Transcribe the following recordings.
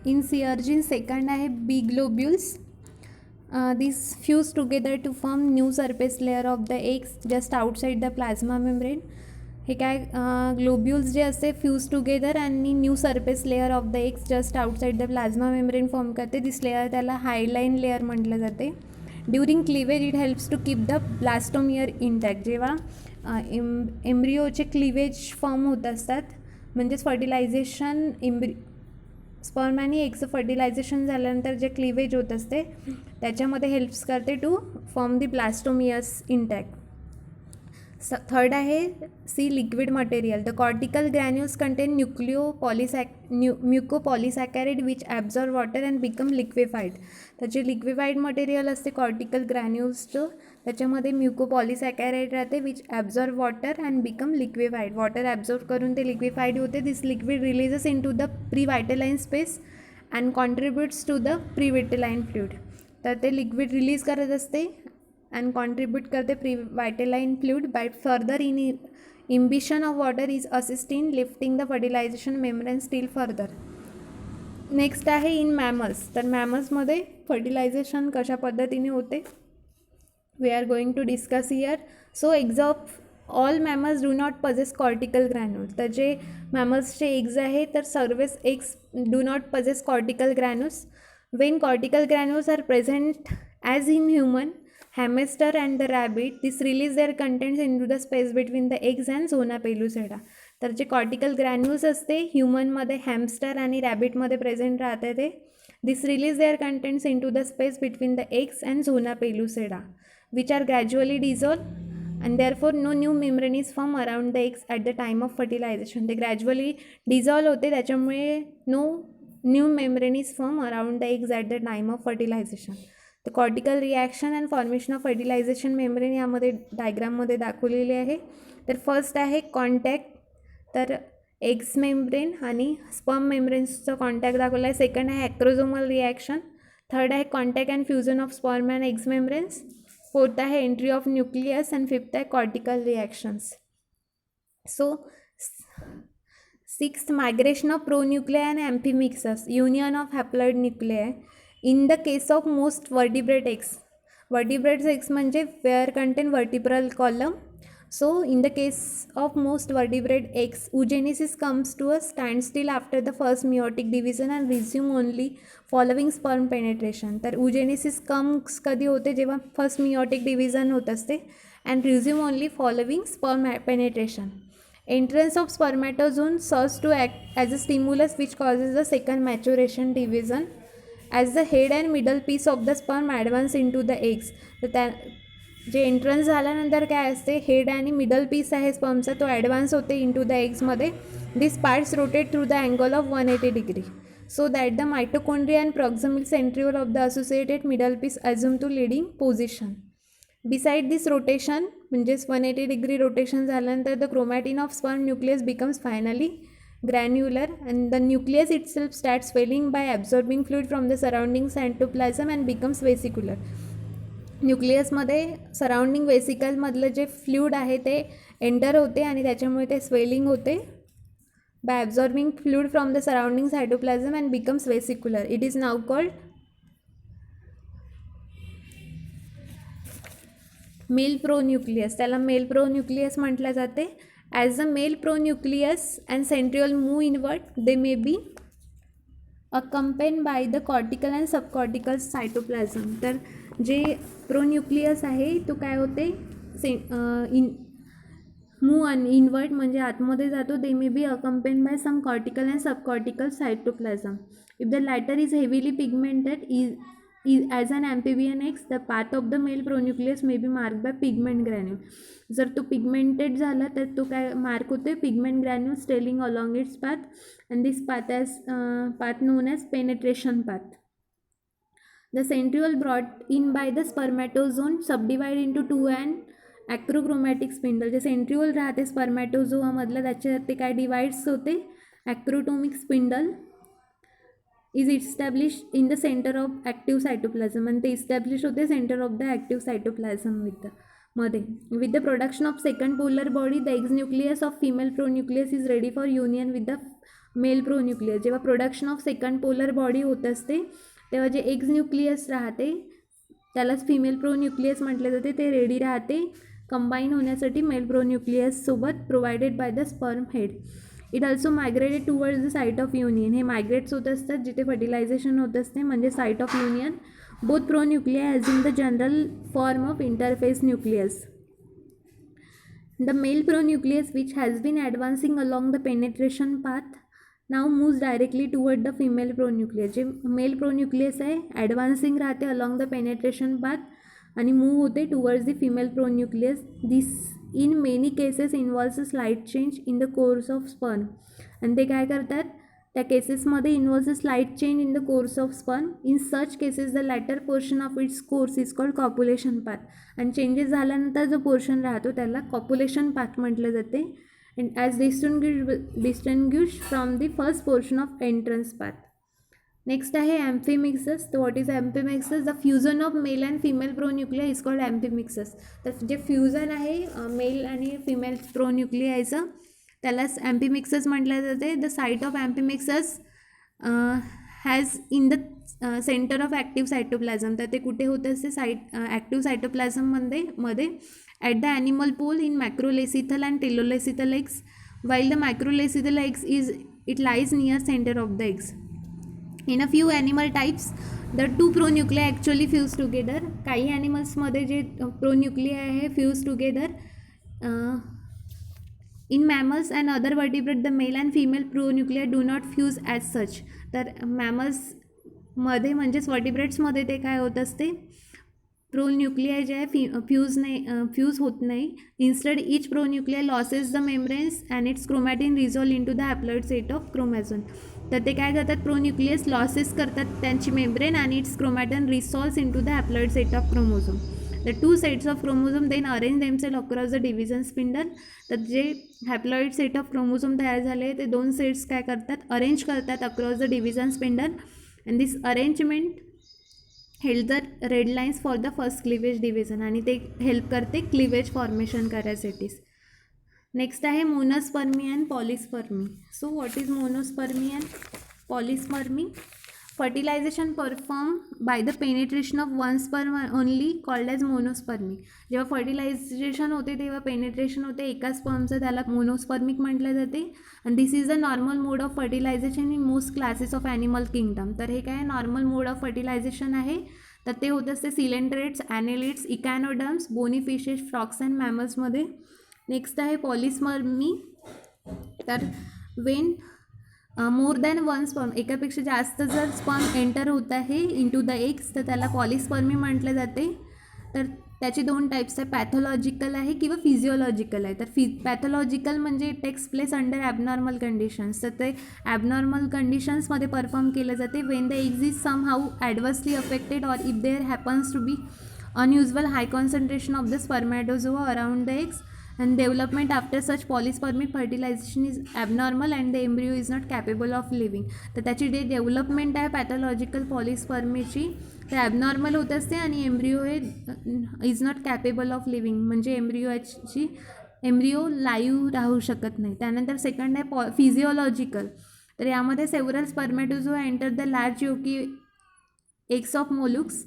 In सिअर्जिन. Second आहे बी ग्लोब्युल्स. These fuse together to form new surface layer of the eggs just outside the plasma membrane. हे काय globules जे असते fuse together आणि new surface layer of the eggs just outside the plasma membrane form करते. This layer त्याला hyaline layer म्हटलं जाते. During cleavage it helps to keep the blastomere intact. जेव्हा एम्ब्रिओचे क्लिवेज फॉर्म होत असतात, म्हणजेच फर्टिलायझेशन स्पर्म आणि एगचं फर्टिलायझेशन झाल्यानंतर जे क्लिवेज होत असते त्याच्यामध्ये हेल्प्स करते to form the blastomeres intact. Third आहे C liquid material. The cortical granules contain mucopolysaccharide which absorb water and become liquefied. तर जे लिक्विफाईड मटेरियल असते कॉर्टिकल ग्रॅन्युल्सचं त्याच्यामध्ये म्युकोपॉलिसॅकॅराइड राहते which absorb water and become liquefied. Water absorb करून ते liquefied होते. This liquid releases in to the perivitelline space and contributes to the perivitelline fluid. तर ते लिक्विड रिलीज करत असते and contribute करते perivitelline fluid by further imbibition of water is assist in lifting the fertilisation membrane still further. Next आहे in mammals. तर मॅमल्समध्ये fertilisation कशा पद्धतीने होते we are going to discuss here. So eggs of all mammals do not possess cortical granules. तर जे मॅमल्सचे eggs आहे तर सर्वच eggs do not possess cortical granules. When cortical granules are present as in human hamster and the rabbit, this release their contents into the space between the eggs and zona pellucida. तर जे cortical granules असते ह्युमनमध्ये Hampshire आणि रॅबिटमध्ये present राहते ते this release their contents in to the space between the eggs and zona pellucida which are gradually dissolve and therefore no new membrane is form around the eggs at the time of fertilisation. ते gradually dissolve होते त्याच्यामुळे no new membrane is form around the eggs at the time of fertilisation. तर cortical reaction and formation of fertilisation membrane यामध्ये डायग्राममध्ये दाखवलेले आहे. तर first आहे कॉन्टॅक्ट. तर एग्स मेम्ब्रेन आणि स्पर्म मेम्ब्रेन्सचा कॉन्टॅक्ट दाखवला आहे. सेकंड आहे ॲक्रोझोमल रिॲक्शन. थर्ड आहे contact and fusion of sperm and eggs membranes. Fourth आहे entry of nucleus and fifth आहे cortical reactions. So sixth migration of pronuclei and amphimixis union of haploid nuclei. In the case of most vertebrate eggs म्हणजे where contain vertebral column. So in the case of most vertebrate eggs, oogenesis comes to a standstill after the first meiotic division and resume only following sperm penetration. तर oogenesis comes कधी होते जेव्हा first meiotic division होत असते and resume only following sperm penetration. Entrance of spermatozoon serves to act as a stimulus which causes the second maturation division. As the head and middle piece of the sperm advance in to the eggs. तर त्या जे entrance झाल्यानंतर काय असते head आणि middle piece आहे स्पर्मचा तो advance होते इन टू द एग्समध्ये. This parts rotate through the angle of 180 degree so that the mitochondria and proximal centriole of the associated middle piece assume to leading position. Beside this rotation म्हणजेच 180 degree rotation झाल्यानंतर the chromatin of sperm nucleus becomes finally granular and the nucleus itself starts swelling by absorbing fluid from the surrounding cytoplasm and becomes vesicular. न्यूक्लियसमध्ये surrounding वेसिकलमधलं जे fluid आहे ते enter होते आणि त्याच्यामुळे ते स्वेलिंग होते by absorbing fluid from the surrounding cytoplasm and becomes vesicular. It is now called male pronucleus. त्याला मेल प्रोन्यूक्लियस म्हटलं जाते. As the male pronucleus and centriole move inward, they may be accompanied by the cortical and subcortical cytoplasm. तर जे pronucleus आहे तो काय होते move आणि इनवर्ड म्हणजे आतमध्ये जातो. They may be accompanied by some cortical and subcortical cytoplasm. If the latter is heavily pigmented as in amphibian eggs the path of the male pronucleus may be mark by pigment granule. जर तो pigmented झाला तर तो काय mark होते pigment granule trailing along its path and this path known as penetration path. The centriole brought in by the spermatozoon subdivide into two and ॲक्रोक्रोमॅटिक spindle. जे centriole राहते स्पर्मॅटोझोआमधलं त्याच्यात ते काय डिवाइड्स होते ॲक्रोटोमिक spindle is establish in the centre of active cytoplasm आणि ते इस्टॅब्लिश होते centre of the active cytoplasm with the मध्ये. With the production of second polar body the eggs nucleus of female pronucleus is ready for union with the male pronucleus. जेव्हा production of second polar body होत असते तेव्हा जे x nucleus राहते त्यालाच female pronucleus म्हटले जाते, ते रेडी राहते कंबाईन होण्यासाठी मेल प्रोन्यूक्लियस सोबत provided by the sperm head. It also migrated towards the site of union. हे मायग्रेट्स होत असतात जिथे फर्टिलायझेशन होत असते म्हणजे site of union. Both pronuclei as the general form of interphase nucleus. The male pronucleus, which has been advancing along the penetration path, now moves directly toward the female pronucleus. जे male pronucleus आहे advancing राहते along the penetration path आणि move होते towards the female pronucleus. This in many cases involves a slight change in the course of sperm. आणि ते काय करतात त्या केसेसमध्ये involves a slight change in the course of sperm. In such cases the latter portion of its course is called copulation path. आणि changes झाल्यानंतर जो portion राहतो त्याला कॉप्युलेशन पाथ म्हटलं जाते. And as distinguish from the first portion of entrance path. Next आहे amphimixis. तर what is amphimixis? The fusion of male and female pronuclei is called amphimixis. तर जे फ्युजन आहे मेल आणि फिमेल प्रोन्यूक्लियाचं त्यालाच ॲम्फिमिक्सस म्हटलं जाते. The site of amphimixis has in the centre of active cytoplasm. तर ते कुठे होतं असते ॲक्टिव्ह सायटोप्लाझममध्ये at the animal pole in macrolecithal and telolecithal eggs. While the macrolecithal eggs it lies near centre of the eggs. In a few animal types the two pronuclei actually fuse together. काही ॲनिमल्समध्ये जे pronuclei आहे fuse together. In mammals and other vertebrate the male and female प्रोन्यूक्लिया do not fuse as such. तर मॅमल्समध्ये म्हणजेच वर्टिब्रेट्समध्ये ते काय होत असते प्रोन्यूक्लिया जे आहे फ्यूज होत नाही. Instead each pronuclei loses the membranes and its chromatin resolve in to the haploid set of chromosome. तर ते काय करतात प्रोन्यूक्लियस लॉसेस करतात त्यांची मेम्ब्रेन आणि its chromatin resolves in to the haploid set of chromosome. The two sets of chromosome then arrange themselves across the division spindle. तर जे haploid set of chromosome तयार झाले ते दोन सेट्स काय करतात अरेंज करतात across the division spindle. And this arrangement help the red lines for the first cleavage division. आणि ते हेल्प करते क्लिवेज फॉर्मेशन करायसाठी. नेक्स्ट आहे monospermy and polyspermy. So what is monospermy and polyspermy? Fertilisation perform by the penetration of one sperm only called as monospermy. जेव्हा fertilisation होते तेव्हा penetration होते एका स्पर्मचं त्याला मोनोस्पर्मिक म्हटलं जाते. आणि this is the normal mode of fertilisation in most classes of animal kingdom. तर हे काय नॉर्मल मोड ऑफ फर्टिलायझेशन आहे. तर ते होत असते coelenterates, annelids, echinoderms, bony fishes, frogs and मॅमल्समध्ये. नेक्स्ट आहे पॉलिस्पर्मी. तर when more than one sperm एकापेक्षा जास्त जर स्पर्म एंटर होत आहे इन टू द एग्स तर त्याला पॉलिस्पर्मी म्हटलं जाते. तर त्याचे दोन टाईप्स आहे पॅथॉलॉजिकल आहे किंवा फिजिओलॉजिकल आहे. तर पॅथॉलॉजिकल म्हणजे it takes place under abnormal conditions. तर ते ॲबनॉर्मल कंडिशन्समध्ये परफॉर्म केलं जाते when the eggs is some adversely affected or if there happens to be unusual high concentration of the spermatozoa around the eggs. And development after such polyspermic fertilization is abnormal and the embryo is not capable of living. तर त्याची जे development आहे pathological पॉलिस्पर्मीची ते abnormal होत असते आणि embryo हे is not capable of living म्हणजे एम्ब्रिओ लाईव्ह राहू शकत नाही. त्यानंतर सेकंड आहे फिजिओलॉजिकल. तर यामध्ये several spermatozoa enter the large yolky eggs of molluscs,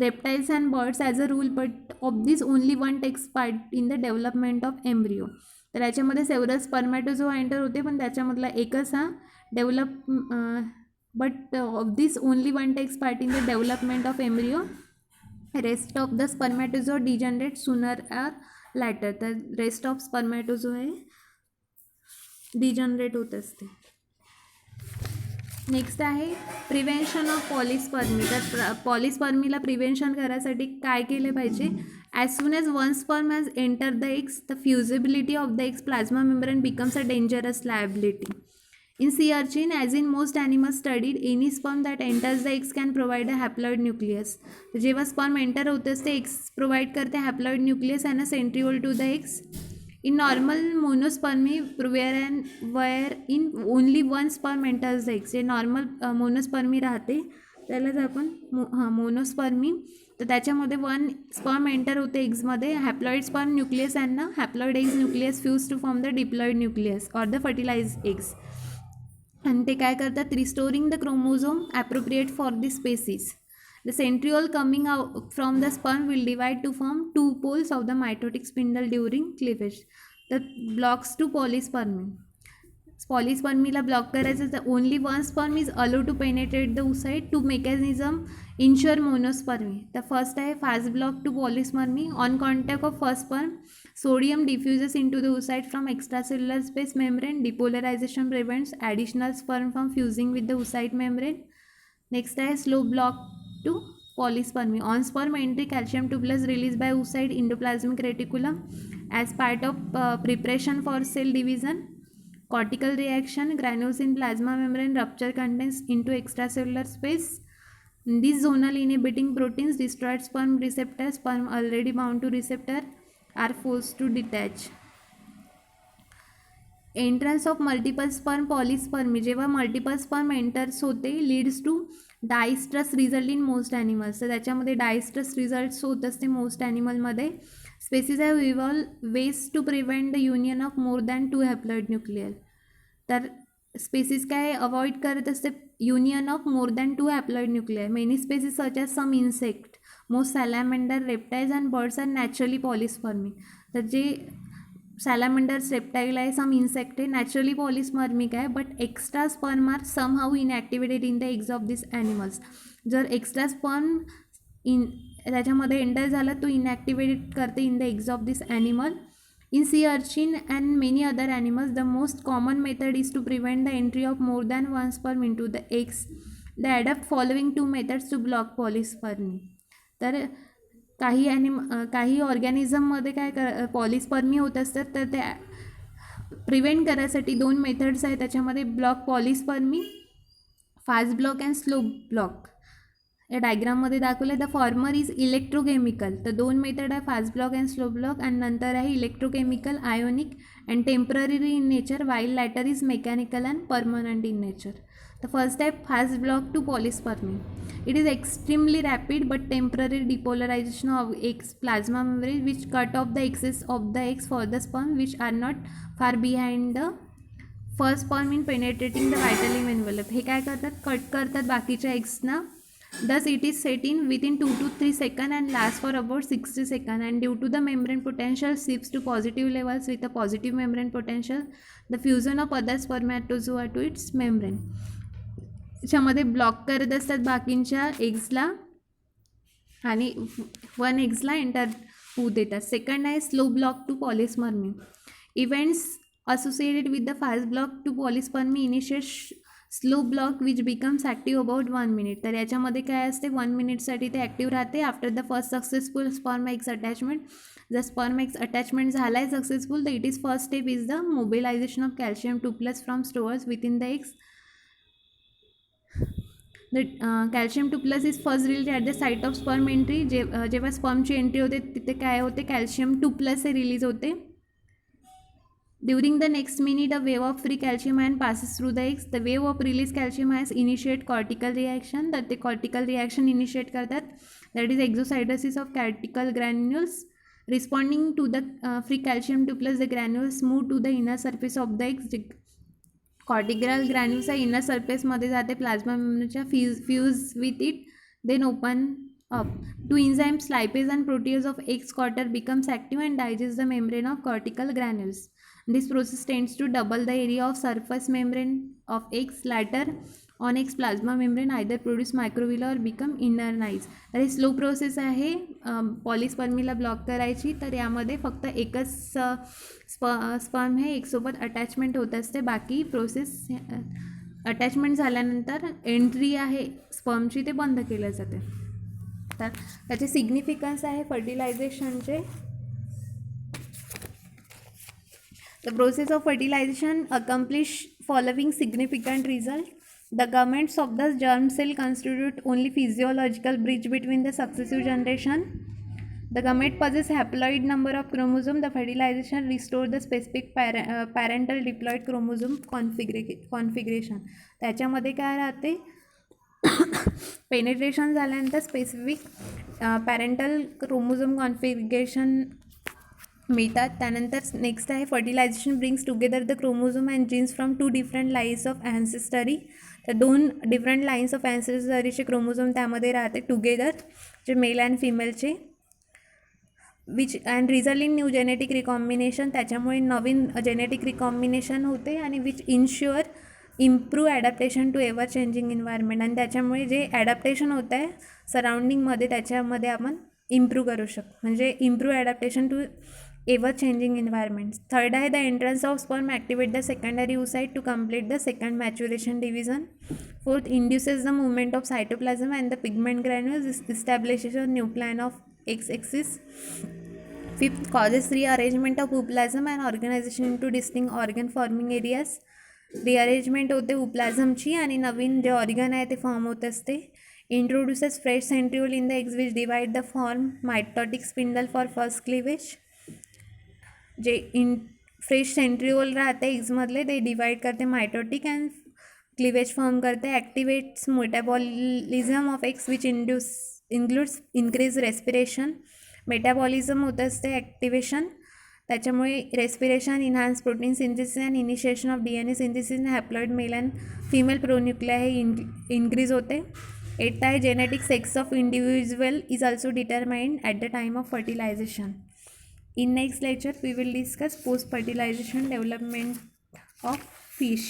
reptiles and birds as a rule, but of this only one takes part in the development of embryo. तर याच्यामध्ये several spermatozoa enter होते पण त्याच्यामधला एकच हा develop but of this only one takes part in the development of embryo. Rest of the spermatozoa degenerate sooner or later. तर rest of spermatozoa हे degenerate होत असते. नेक्स्ट आहे प्रिव्हेन्शन ऑफ पॉलिस्पर्मी. तर पॉलिस्पर्मीला प्रिव्हेन्शन करायसाठी काय केले पाहिजे? As soon as one sperm has enter the eggs the fusibility of the eggs plasma membrane becomes a dangerous liability. In sea urchin as in most animals studied any sperm that enters the eggs can provide a haploid nucleus. जेव्हा sperm enter होत असते eggs provide करते haploid nucleus and a centriole to the eggs. In normal monospermy where in only one sperm enters the eggs. जे normal मोनोस्पर्मी राहते त्यालाच आपण मोनोस्पर्मी. तर त्याच्यामध्ये 1 स्पर्म एंटर होते एग्समध्ये. Haploid sperm nucleus and the haploid eggs nucleus fuse to form the diploid nucleus or the fertilise eggs. आणि ते काय करतात, restoring the chromosome appropriate for the species. The centriole coming out from the sperm will divide to form 2 poles of the mitotic spindle during cleavage. That blocks to polyspermy. पॉलीस्पर्मीला block करायचं तर only 1 sperm is allow to penetrate the oocyte. 2 mechanism ensure monospermy. तर first आहे fast block to polyspermy. On contact of first sperm sodium diffuses in to the oocyte from extracellular space membrane. Depolarisation prevents additional sperm from fusing with the oocyte membrane. Next आहे slow block to polyspermy. On sperm entry, calcium 2 plus released by oocyte endoplasmic reticulum as part of preparation for cell division. Cortical reaction, granules in plasma membrane rupture contents into extracellular space. These zonal inhibiting proteins destroyed sperm receptor. Sperm already bound to receptor are forced to detach. Entrance of multiple sperm polyspermy. जेव्हा multiple sperm enters होते leads to disastrous result in most animals. तर त्याच्यामध्ये disastrous results होत असते most ॲनिमलमध्ये. Species have evolved ways to prevent the union of more than 2 haploid nuclear. तर species काय avoid करत असते, union of more than 2 haploid nuclear. Many species such as some insect, most salamander, reptiles and birds are naturally पॉलीस्पर्मिक. तर जे सॅलॅमेंडर्स, reptile आहे, सम insect आहे, naturally polyspermic आहे. But extra sperm are somehow inactivated in the eggs of this animals. जर extra sperm त्याच्यामध्ये enter झाला तो inactivate करते in the eggs of this animal. In sea urchin and many other animals, the most common method is to prevent the entry of more than 1 sperm into the eggs. They adopt following 2 methods to block polyspermy. तर काही ऑर्गॅनिझममध्ये काय polyspermy होत असतात, तर ते prevent करायसाठी 2 methods आहेत त्याच्यामध्ये. Block polyspermy, fast block and slow block. या डायग्राममध्ये दाखवलं आहे. The former is electrochemical. तर 2 मेथड आहे, fast block and slow block. आणि नंतर आहे electrochemical, ionic and temporary in nature, while latter is mechanical and permanent in nature. The first type, fast block to polyspermy. It is extremely rapid but temporary depolarization of eggs plasma membrane which cut off the excess of the eggs for the sperm which are not far behind the first sperm in penetrating the vital envelope. हे काय करतात, cut करतात बाकीच्या एग्सना. Thus it is set in within 2 to 3 seconds and lasts for about 60 seconds, and due to the membrane potential shifts to positive levels with a positive membrane potential, the fusion of other spermatozoa to its membrane. त्याच्यामध्ये block करत असतात बाकींच्या एग्सला आणि 1 एग्सला enter होऊ देतात. Second आहे slow block to polyspermy. Events associated with the fast block to polyspermy initiate slow block which becomes active about 1 minute. तर याच्यामध्ये काय असते, 1 मिनिटसाठी ते ॲक्टिव्ह राहते after the first successful sperm eggs attachment. जर स्पर्म एग्स अटॅचमेंट झाला आहे सक्सेसफुल, तर it is first step is the mobilisation of calcium 2+ from stores within the eggs. The calcium 2+ is first release at the site of sperm entry. जेव्हा स्पर्मची entry होते तिथे काय होते, calcium 2+ हे release होते. During the next minute a wave of free calcium ion passes through the eggs. The wave of release calcium ions initiate cortical reaction. तर ते cortical reaction initiate करतात. That is exocytosis of cortical granules. Responding to the free calcium 2+, the granules move to the inner surface of the eggs. Cortical granules आहे inner सर्फेसमध्ये जाते plasma मेम्ब्रेनच्या, fuse with it, then open up. 2 enzymes lipase and protease of egg quarter becomes active and digest the membrane of cortical granules. This process tends to double the area of surface membrane of eggs. Later on eggs plasma membrane either produce microvilli or become internalized. तर हे slow process आहे पॉलीस्पर्मीला block करायची. तर यामध्ये फक्त एकच sperm हे एकसोबत अटॅचमेंट होत असते. बाकी प्रोसेस अटॅचमेंट झाल्यानंतर एंट्री आहे स्पर्मची ते बंद केलं जाते. तर त्याचे सिग्निफिकन्स आहे फर्टिलायझेशनचे. The process of fertilization accomplish following significant result. The gametes of the germ cell constitute only physiological bridge between the successive generation. The gamete possess haploid number of chromosome. The fertilization restore the specific parental diploid chromosome configuration. त्याच्यामध्ये काय राहते, penetration झाल्यानंतर specific parental chromosome configuration मिळतात. त्यानंतर next आहे fertilisation brings together the chromosome and genes from 2 different lines of ancestry. तर 2 different lines of ॲन्सेस्टरीचे chromosome त्यामध्ये राहते टुगेदर, जे मेल अँड फिमेलचे, which and result in new genetic recombination. त्याच्यामुळे नवीन जेनेटिक रिकॉम्बिनेशन होते आणि which ensure improve adaptation to ever changing environment. आणि त्याच्यामुळे जे ॲडॅप्टेशन होतं आहे सराउंडिंगमध्ये त्याच्यामध्ये आपण इम्प्रूव्ह करू शकतो, म्हणजे improve adaptation to ever changing environment. Third आहे the entrance of sperm activate the secondary oocyte to complete the second maturation division. Fourth, induces the movement of cytoplasm and the pigment granules, establishes a nucleon of X axis. Fifth, causes rearrangement of ooplasm and organization into distinct organ forming areas. Rearrangement होते उपप्लाझमची आणि नवीन जे organ आहे ते form होत असते. Introduces fresh centriole in the eggs which divide the form mitotic spindle for first cleavage. जे fresh centriole राहते एग्जमधले ते डिवाइड करते मायटॉटिक अँड क्लिवेज फॉर्म करते. Activates metabolism of X which includes increase respiration. Metabolism होत असते activation, त्याच्यामुळे respiration, enhance protein synthesis and initiation of DNA synthesis in haploid male and female pronuclei हे increase होते. 8th आहे genetic sex of individual is also determined at the time of fertilisation. In next lecture we will discuss post fertilization development of fish.